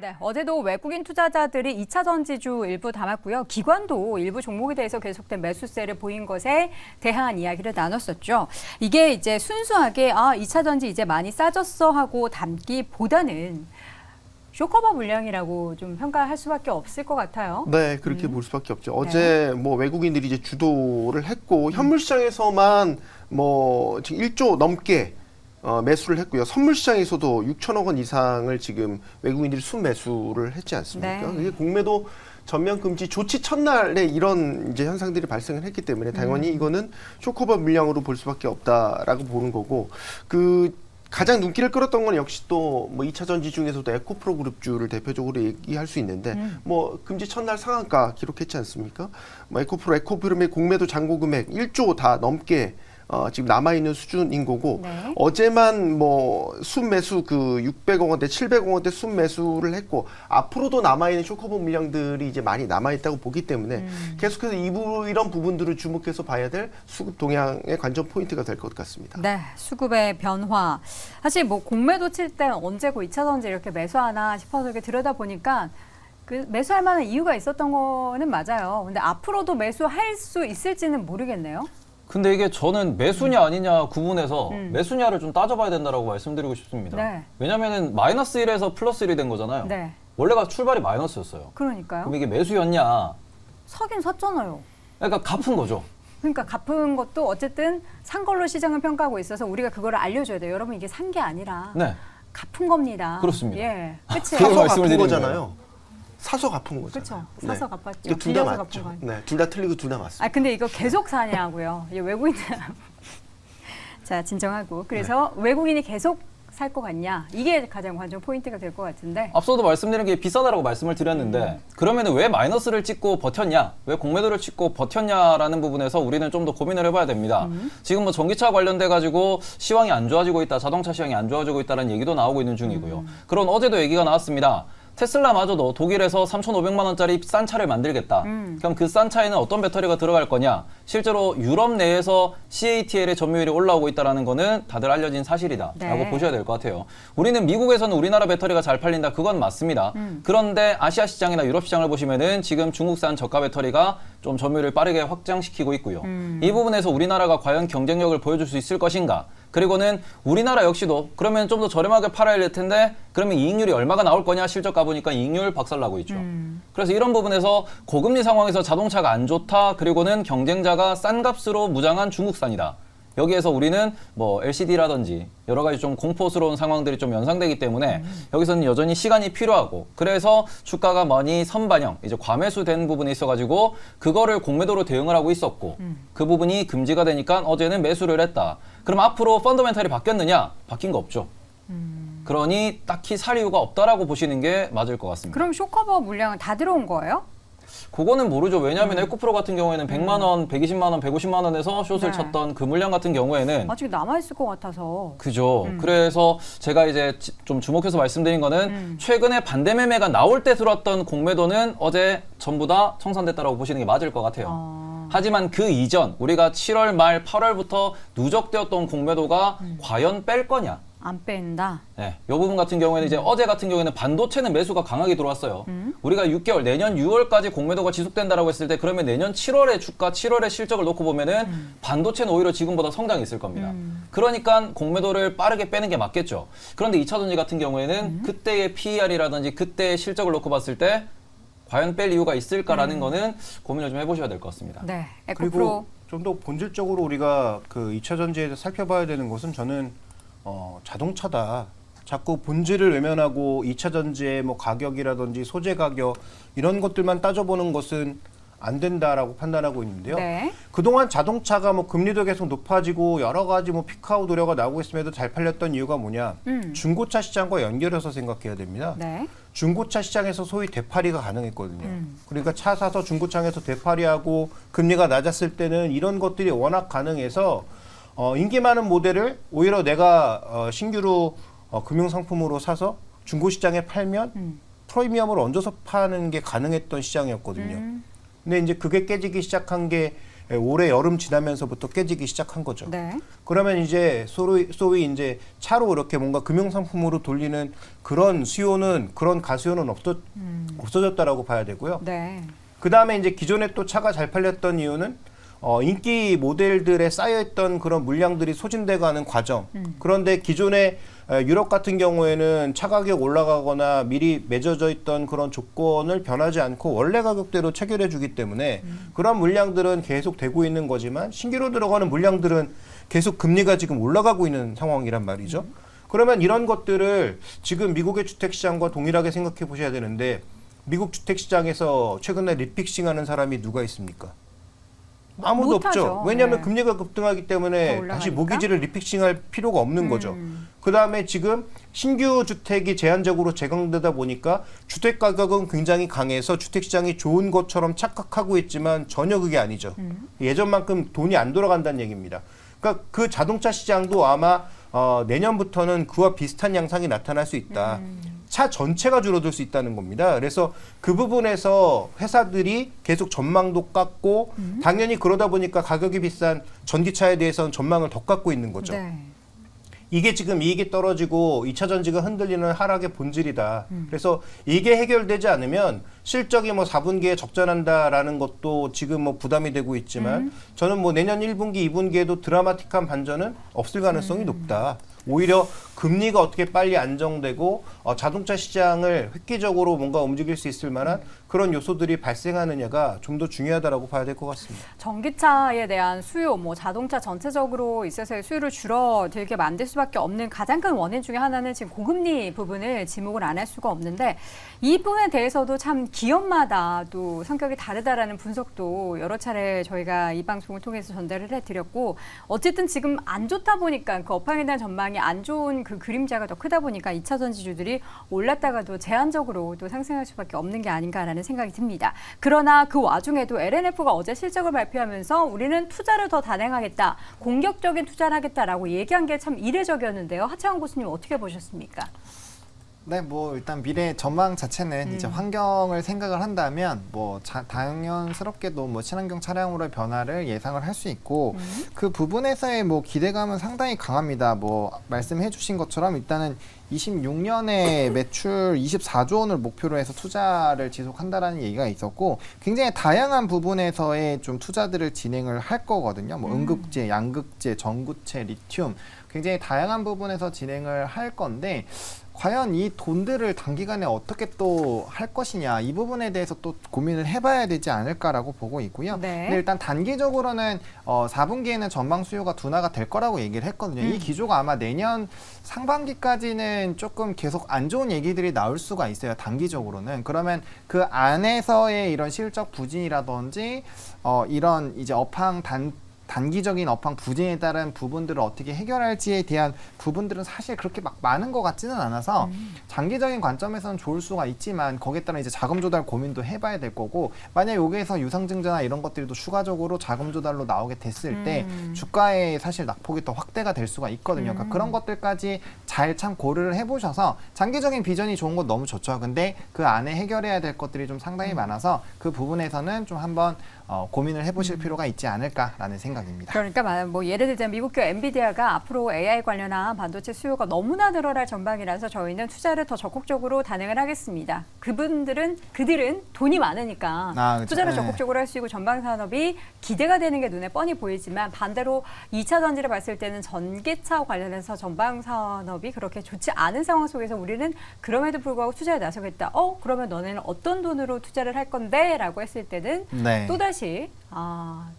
네, 어제도 외국인 투자자들이 2차 전지주 일부 담았고요. 기관도 일부 종목에 대해서 계속된 매수세를 보인 것에 대한 이야기를 나눴었죠. 이게 이제 순수하게 2차 전지 이제 많이 싸졌어 하고 담기보다는 쇼커버 물량이라고 좀 평가할 수밖에 없을 것 같아요. 네, 그렇게 볼 수밖에 없죠. 어제 뭐 외국인들이 이제 주도를 했고 현물 시장에서만 뭐 지금 1조 넘게 매수를 했고요. 선물 시장에서도 6천억 원 이상을 지금 외국인들이 순매수를 했지 않습니까? 네. 이게 공매도 전면 금지 조치 첫날에 이런 이제 현상들이 발생을 했기 때문에 당연히 이거는 쇼커버 물량으로 볼 수밖에 없다라고 보는 거고 가장 눈길을 끌었던 건 역시 또 뭐 2차 전지 중에서도 에코프로 그룹주를 대표적으로 얘기할 수 있는데 뭐 금지 첫날 상한가 기록했지 않습니까? 뭐 에코프롬의 공매도 잔고 금액 1조 다 넘게 지금 남아있는 수준인 거고 네. 어제만 뭐 순매수 600억 원대, 700억 원대 순매수를 했고 앞으로도 남아있는 쇼커버 물량들이 이제 많이 남아있다고 보기 때문에 계속해서 이런 부분들을 주목해서 봐야 될 수급 동향의 관전 포인트가 될 것 같습니다. 네, 수급의 변화. 사실 뭐 공매도 칠 때 언제고 2차 전지 이렇게 매수하나 싶어서 이렇게 들여다보니까 그 매수할 만한 이유가 있었던 거는 맞아요. 근데 앞으로도 매수할 수 있을지는 모르겠네요. 근데 이게 저는 매수냐 아니냐 구분해서 매수냐를 좀 따져봐야 된다고 말씀드리고 싶습니다. 네. 왜냐면은 마이너스 1에서 플러스 1이 된 거잖아요. 네. 원래가 출발이 마이너스였어요. 그러니까요. 그럼 이게 매수였냐? 사긴 샀잖아요. 그러니까 갚은 거죠. 그러니까 갚은 것도 어쨌든 산 걸로 시장은 평가하고 있어서 우리가 그거를 알려줘야 돼요. 여러분 이게 산 게 아니라 네. 갚은 겁니다. 그렇습니다. 예, 그걸 끝이에요. 사서 말씀을 갚은 드리는 거잖아요. 사서 갚은 거죠. 그렇죠. 사서 갚았죠. 둘 다 빌려서 갚은 맞죠. 거예요. 네, 둘 다 틀리고 둘 다 맞습니다. 근데 이거 계속 사냐고요. 이 외국인들. 자, 진정하고. 그래서 외국인이 계속 살 것 같냐? 이게 가장 관전 포인트가 될 것 같은데. 앞서도 말씀드린 게 비싸다라고 말씀을 드렸는데 그러면 왜 마이너스를 찍고 버텼냐? 왜 공매도를 찍고 버텼냐라는 부분에서 우리는 좀 더 고민을 해봐야 됩니다. 지금 뭐 전기차 관련돼 가지고 시황이 안 좋아지고 있다, 자동차 시황이 안 좋아지고 있다는 얘기도 나오고 있는 중이고요. 그런 어제도 얘기가 나왔습니다. 테슬라마저도 독일에서 3,500만 원짜리 싼 차를 만들겠다. 그럼 그 싼 차에는 어떤 배터리가 들어갈 거냐? 실제로 유럽 내에서 CATL의 점유율이 올라오고 있다는 거는 다들 알려진 사실이다라고 네. 보셔야 될 것 같아요. 우리는 미국에서는 우리나라 배터리가 잘 팔린다. 그건 맞습니다. 그런데 아시아 시장이나 유럽 시장을 보시면은 지금 중국산 저가 배터리가 좀 점유율을 빠르게 확장시키고 있고요. 이 부분에서 우리나라가 과연 경쟁력을 보여줄 수 있을 것인가? 그리고는 우리나라 역시도 그러면 좀 더 저렴하게 팔아야 될 텐데 그러면 이익률이 얼마가 나올 거냐 실적 가보니까 이익률 박살나고 있죠. 그래서 이런 부분에서 고금리 상황에서 자동차가 안 좋다. 그리고는 경쟁자가 싼 값으로 무장한 중국산이다. 여기에서 우리는 뭐 LCD라든지 여러 가지 좀 공포스러운 상황들이 좀 연상되기 때문에 여기서는 여전히 시간이 필요하고 그래서 주가가 많이 선반영, 이제 과매수된 부분이 있어가지고 그거를 공매도로 대응을 하고 있었고 그 부분이 금지가 되니까 어제는 매수를 했다. 그럼 앞으로 펀더멘탈이 바뀌었느냐? 바뀐 거 없죠. 그러니 딱히 살 이유가 없다라고 보시는 게 맞을 것 같습니다. 그럼 쇼커버 물량은 다 들어온 거예요? 그거는 모르죠. 왜냐하면 에코프로 같은 경우에는 100만 원, 120만 원, 150만 원에서 숏을 네. 쳤던 그 물량 같은 경우에는 아직 남아있을 것 같아서. 그죠. 그래서 제가 이제 좀 주목해서 말씀드린 거는 최근에 반대 매매가 나올 때 들어왔던 공매도는 어제 전부 다 청산됐다라고 보시는 게 맞을 것 같아요. 하지만 그 이전 우리가 7월 말 8월부터 누적되었던 공매도가 과연 뺄 거냐? 안 뺀다. 네, 이 부분 같은 경우에는 이제 어제 같은 경우에는 반도체는 매수가 강하게 들어왔어요. 우리가 6개월, 내년 6월까지 공매도가 지속된다라고 했을 때 그러면 내년 7월의 주가, 7월의 실적을 놓고 보면은 반도체는 오히려 지금보다 성장이 있을 겁니다. 그러니까 공매도를 빠르게 빼는 게 맞겠죠. 그런데 2차 전지 같은 경우에는 그때의 PER이라든지 그때의 실적을 놓고 봤을 때 과연 뺄 이유가 있을까라는 거는 고민을 좀 해보셔야 될 것 같습니다. 네, 그리고 에코프로. 좀 더 본질적으로 우리가 그 2차 전지에서 살펴봐야 되는 것은 저는 자동차다. 자꾸 본질을 외면하고 2차 전지의 뭐 가격이라든지 소재 가격 이런 것들만 따져보는 것은 안 된다라고 판단하고 있는데요. 네. 그동안 자동차가 뭐 금리도 계속 높아지고 여러 가지 뭐 피크아웃 우려가 나오고 있음에도 잘 팔렸던 이유가 뭐냐? 중고차 시장과 연결해서 생각해야 됩니다. 네. 중고차 시장에서 소위 되팔이가 가능했거든요. 그러니까 차 사서 중고차에서 되팔이하고 금리가 낮았을 때는 이런 것들이 워낙 가능해서 인기 많은 모델을 오히려 내가 신규로 금융상품으로 사서 중고시장에 팔면 프리미엄을 얹어서 파는 게 가능했던 시장이었거든요. 근데 이제 그게 깨지기 시작한 게 올해 여름 지나면서부터 깨지기 시작한 거죠. 네. 그러면 이제 소위 이제 차로 이렇게 뭔가 금융상품으로 돌리는 그런 수요는 그런 가수요는 없어졌다라고 봐야 되고요. 네. 그 다음에 이제 기존에 또 차가 잘 팔렸던 이유는 인기 모델들에 쌓여있던 그런 물량들이 소진돼가는 과정. 그런데 기존에 유럽 같은 경우에는 차 가격 올라가거나 미리 맺어져 있던 그런 조건을 변하지 않고 원래 가격대로 체결해 주기 때문에 그런 물량들은 계속 되고 있는 거지만 신규로 들어가는 물량들은 계속 금리가 지금 올라가고 있는 상황이란 말이죠. 그러면 이런 것들을 지금 미국의 주택시장과 동일하게 생각해 보셔야 되는데 미국 주택시장에서 최근에 리픽싱하는 사람이 누가 있습니까? 아무도 못하죠. 없죠. 왜냐하면 네. 금리가 급등하기 더 때문에 올라가니까? 다시 모기지를 리픽싱할 필요가 없는 거죠. 그 다음에 지금 신규 주택이 제한적으로 제공되다 보니까 주택 가격은 굉장히 강해서 주택 시장이 좋은 것처럼 착각하고 있지만 전혀 그게 아니죠. 예전만큼 돈이 안 돌아간다는 얘기입니다. 그러니까 그 자동차 시장도 아마 내년부터는 그와 비슷한 양상이 나타날 수 있다. 차 전체가 줄어들 수 있다는 겁니다. 그래서 그 부분에서 회사들이 계속 전망도 깎고 당연히 그러다 보니까 가격이 비싼 전기차에 대해서는 전망을 더 깎고 있는 거죠. 네. 이게 지금 이익이 떨어지고 2차 전지가 흔들리는 하락의 본질이다. 그래서 이게 해결되지 않으면 실적이 뭐 4분기에 적자난다라는 것도 지금 뭐 부담이 되고 있지만 저는 뭐 내년 1분기, 2분기에도 드라마틱한 반전은 없을 가능성이 높다. 오히려 금리가 어떻게 빨리 안정되고 자동차 시장을 획기적으로 뭔가 움직일 수 있을 만한 그런 요소들이 발생하느냐가 좀 더 중요하다라고 봐야 될 것 같습니다. 전기차에 대한 수요, 뭐 자동차 전체적으로 있어서의 수요를 줄어들게 만들 수밖에 없는 가장 큰 원인 중에 하나는 지금 고금리 부분을 지목을 안 할 수가 없는데 이 부분에 대해서도 참 기업마다도 성격이 다르다라는 분석도 여러 차례 저희가 이 방송을 통해서 전달을 해드렸고 어쨌든 지금 안 좋다 보니까 그 업황에 대한 전망이 안 좋은 그 그림자가 더 크다 보니까 2차 전지주들이 올랐다가도 제한적으로 또 상승할 수밖에 없는 게 아닌가라는 생각이 듭니다. 그러나 그 와중에도 LNF가 어제 실적을 발표하면서 우리는 투자를 더 단행하겠다, 공격적인 투자를 하겠다라고 얘기한 게 참 이례적이었는데요. 하창원 교수님 어떻게 보셨습니까? 네, 뭐 일단 미래 전망 자체는 이제 환경을 생각을 한다면 뭐 당연스럽게도 뭐 친환경 차량으로의 변화를 예상을 할 수 있고 그 부분에서의 뭐 기대감은 상당히 강합니다. 뭐 말씀해주신 것처럼 일단은 26년에 매출 24조 원을 목표로 해서 투자를 지속한다라는 얘기가 있었고 굉장히 다양한 부분에서의 좀 투자들을 진행을 할 거거든요. 뭐 음극재, 양극재, 전구체, 리튬 굉장히 다양한 부분에서 진행을 할 건데 과연 이 돈들을 단기간에 어떻게 또 할 것이냐 이 부분에 대해서 또 고민을 해봐야 되지 않을까라고 보고 있고요. 네. 근데 일단 단기적으로는 4분기에는 전방 수요가 둔화가 될 거라고 얘기를 했거든요. 이 기조가 아마 내년 상반기까지는 조금 계속 안 좋은 얘기들이 나올 수가 있어요. 단기적으로는. 그러면 그 안에서의 이런 실적 부진이라든지 이런 이제 단기적인 업황 부진에 따른 부분들을 어떻게 해결할지에 대한 부분들은 사실 그렇게 막 많은 것 같지는 않아서 장기적인 관점에서는 좋을 수가 있지만 거기에 따라 이제 자금 조달 고민도 해봐야 될 거고 만약 여기에서 유상증자나 이런 것들이 또 추가적으로 자금 조달로 나오게 됐을 때 주가의 사실 낙폭이 더 확대가 될 수가 있거든요. 그러니까 그런 것들까지 잘 참 고려를 해보셔서 장기적인 비전이 좋은 건 너무 좋죠. 근데 그 안에 해결해야 될 것들이 좀 상당히 많아서 그 부분에서는 좀 한번 고민을 해보실 필요가 있지 않을까라는 생각입니다. 그러니까 뭐 예를 들자면 미국교 엔비디아가 앞으로 AI 관련한 반도체 수요가 너무나 늘어날 전망이라서 저희는 투자를 더 적극적으로 단행을 하겠습니다. 그들은 돈이 많으니까 그렇죠. 투자를 네. 적극적으로 할 수 있고 전방 산업이 기대가 되는 게 눈에 뻔히 보이지만 반대로 2차 전지를 봤을 때는 전기차 관련해서 전방 산업이 그렇게 좋지 않은 상황 속에서 우리는 그럼에도 불구하고 투자에 나서겠다. 그러면 너네는 어떤 돈으로 투자를 할 건데? 라고 했을 때는 네. 또다시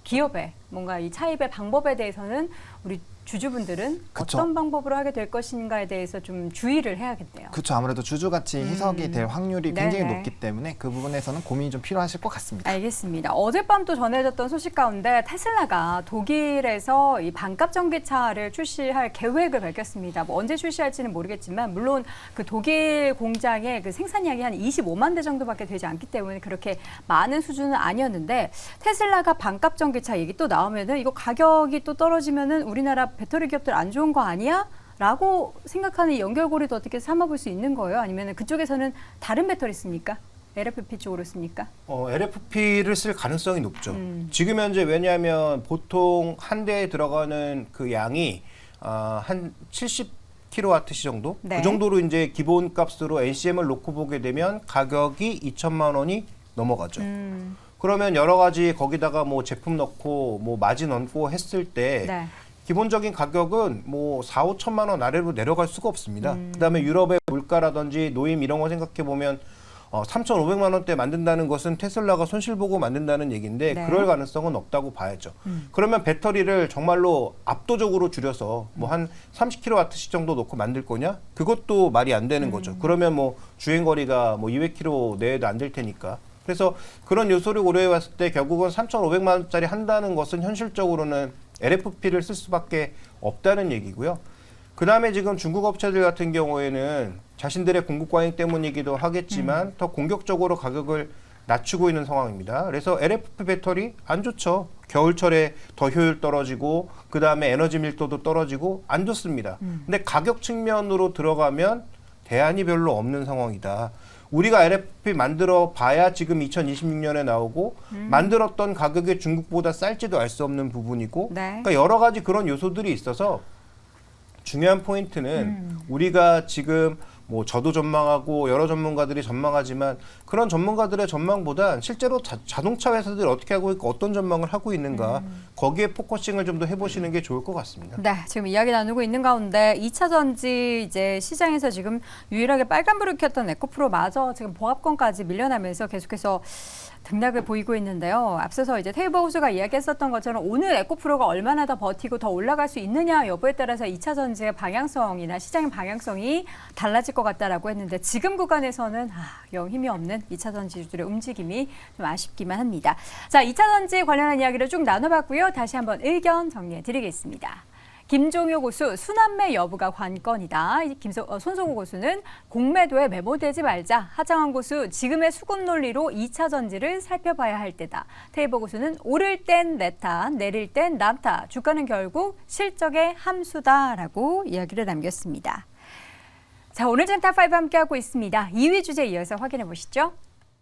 기업의 뭔가 이 차입의 방법에 대해서는 우리 주주분들은 그쵸. 어떤 방법으로 하게 될 것인가에 대해서 좀 주의를 해야겠네요. 그렇죠. 아무래도 주주가치 희석이 될 확률이 굉장히 네네. 높기 때문에 그 부분에서는 고민이 좀 필요하실 것 같습니다. 알겠습니다. 어젯밤 또 전해졌던 소식 가운데 테슬라가 독일에서 이 반값 전기차를 출시할 계획을 밝혔습니다. 뭐 언제 출시할지는 모르겠지만 물론 그 독일 공장의 그 생산량이 한 25만 대 정도밖에 되지 않기 때문에 그렇게 많은 수준은 아니었는데 테슬라가 반값 전기차 얘기 또 나오면은 이거 가격이 또 떨어지면은 우리나라 배터리 기업들 안 좋은 거 아니야? 라고 생각하는 연결고리도 어떻게 삼아볼 수 있는 거예요? 아니면 그쪽에서는 다른 배터리 씁니까? LFP 쪽으로 씁니까? LFP를 쓸 가능성이 높죠. 지금 현재 왜냐하면 보통 한 대에 들어가는 그 양이 한 70kWh 정도? 네. 그 정도로 이제 기본값으로 NCM을 놓고 보게 되면 가격이 2천만 원이 넘어가죠. 그러면 여러 가지 거기다가 뭐 제품 넣고 뭐 마진 얹고 했을 때 네. 기본적인 가격은 뭐 4, 5천만 원 아래로 내려갈 수가 없습니다. 그다음에 유럽의 물가라든지 노임 이런 거 생각해 보면 3,500만 원대 만든다는 것은 테슬라가 손실 보고 만든다는 얘기인데 네. 그럴 가능성은 없다고 봐야죠. 그러면 배터리를 정말로 압도적으로 줄여서 뭐 한 30kWh 정도 놓고 만들 거냐? 그것도 말이 안 되는 거죠. 그러면 뭐 주행 거리가 뭐 200km 내외도 안 될 테니까. 그래서 그런 요소를 고려해 봤을 때 결국은 3,500만 원짜리 한다는 것은 현실적으로는 LFP를 쓸 수밖에 없다는 얘기고요. 그 다음에 지금 중국 업체들 같은 경우에는 자신들의 공급 과잉 때문이기도 하겠지만 더 공격적으로 가격을 낮추고 있는 상황입니다. 그래서 LFP 배터리 안 좋죠. 겨울철에 더 효율 떨어지고 그 다음에 에너지 밀도도 떨어지고 안 좋습니다. 근데 가격 측면으로 들어가면 대안이 별로 없는 상황이다. 우리가 LFP 만들어 봐야 지금 2026년에 나오고 만들었던 가격이 중국보다 쌀지도 알 수 없는 부분이고 네. 그러니까 여러 가지 그런 요소들이 있어서 중요한 포인트는 우리가 지금 뭐 저도 전망하고 여러 전문가들이 전망하지만 그런 전문가들의 전망보다 실제로 자동차 회사들이 어떻게 하고 있고 어떤 전망을 하고 있는가 거기에 포커싱을 좀 더 해보시는 게 좋을 것 같습니다. 네, 지금 이야기 나누고 있는 가운데 2차 전지 이제 시장에서 지금 유일하게 빨간불을 켰던 에코프로마저 지금 보합권까지 밀려나면서 계속해서 등락을 보이고 있는데요. 앞서서 이제 테이버 호수가 이야기했었던 것처럼 오늘 에코프로가 얼마나 더 버티고 더 올라갈 수 있느냐 여부에 따라서 2차 전지의 방향성이나 시장의 방향성이 달라질 것 같다라고 했는데 지금 구간에서는 영 힘이 없는 2차 전지주들의 움직임이 좀 아쉽기만 합니다. 자, 2차 전지 관련한 이야기를 쭉 나눠봤고요. 다시 한번 의견 정리해드리겠습니다. 김종효 고수, 순환매 여부가 관건이다. 손성우 고수는 공매도에 매몰되지 말자. 하정원 고수, 지금의 수급 논리로 2차 전지를 살펴봐야 할 때다. 테이버 고수는 오를 땐 내타, 내릴 땐 남타. 주가는 결국 실적의 함수다라고 이야기를 남겼습니다. 자, 오늘 젠탑5 함께하고 있습니다. 2위 주제 이어서 확인해 보시죠.